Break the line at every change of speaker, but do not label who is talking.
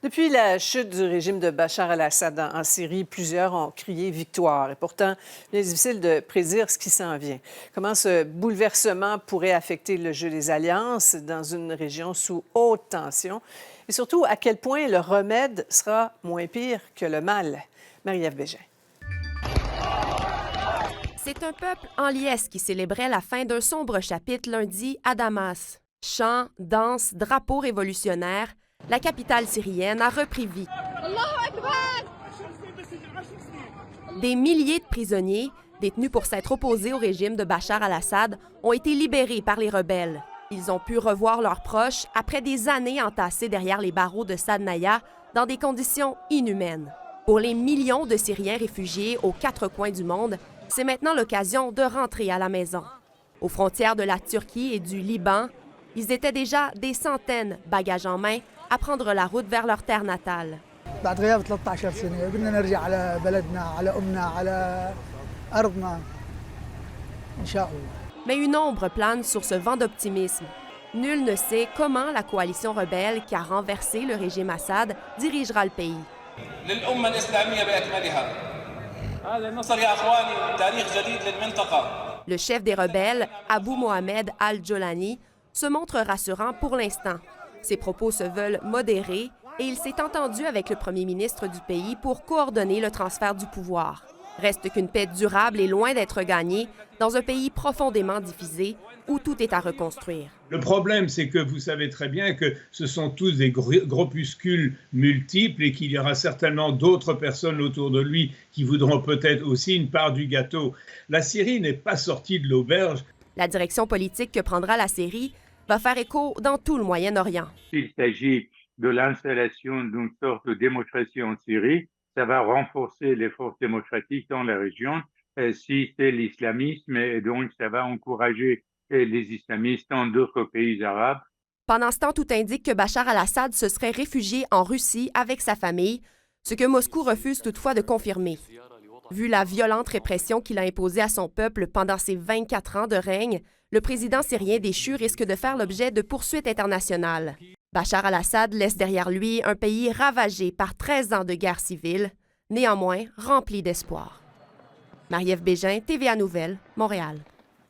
Depuis la chute du régime de Bachar el-Assad en Syrie, plusieurs ont crié victoire. Et pourtant, il est difficile de prédire ce qui s'en vient. Comment ce bouleversement pourrait affecter le jeu des alliances dans une région sous haute tension? Et surtout, à quel point le remède sera moins pire que le mal? Marie-Ève Bégin.
C'est un peuple en liesse qui célébrait la fin d'un sombre chapitre lundi à Damas. Chants, danses, drapeaux révolutionnaires, la capitale syrienne a repris vie. Des milliers de prisonniers, détenus pour s'être opposés au régime de Bachar el-Assad, ont été libérés par les rebelles. Ils ont pu revoir leurs proches après des années entassés derrière les barreaux de Sadnaya dans des conditions inhumaines. Pour les millions de Syriens réfugiés aux quatre coins du monde, c'est maintenant l'occasion de rentrer à la maison. Aux frontières de la Turquie et du Liban, ils étaient déjà des centaines, bagages en main, à prendre la route vers leur terre natale. Mais une ombre plane sur ce vent d'optimisme. Nul ne sait comment la coalition rebelle qui a renversé le régime Assad dirigera le pays. Le chef des rebelles, Abu Mohamed al-Jolani, se montre rassurant pour l'instant. Ses propos se veulent modérés et il s'est entendu avec le premier ministre du pays pour coordonner le transfert du pouvoir. Reste qu'une paix durable est loin d'être gagnée dans un pays profondément divisé où tout est à reconstruire.
Le problème, c'est que vous savez très bien que ce sont tous des groupuscules multiples et qu'il y aura certainement d'autres personnes autour de lui qui voudront peut-être aussi une part du gâteau. La Syrie n'est pas sortie de l'auberge.
La direction politique que prendra la Syrie va faire écho dans tout le Moyen-Orient.
S'il s'agit de l'installation d'une sorte de démocratie en Syrie, ça va renforcer les forces démocratiques dans la région. Si c'est l'islamisme, et donc ça va encourager les islamistes dans d'autres pays arabes.
Pendant ce temps, tout indique que Bachar el-Assad se serait réfugié en Russie avec sa famille, ce que Moscou refuse toutefois de confirmer. Vu la violente répression qu'il a imposée à son peuple pendant ses 24 ans de règne, le président syrien déchu risque de faire l'objet de poursuites internationales. Bachar el-Assad laisse derrière lui un pays ravagé par 13 ans de guerre civile, néanmoins rempli d'espoir. Marie-Ève Bégin, TVA Nouvelles, Montréal.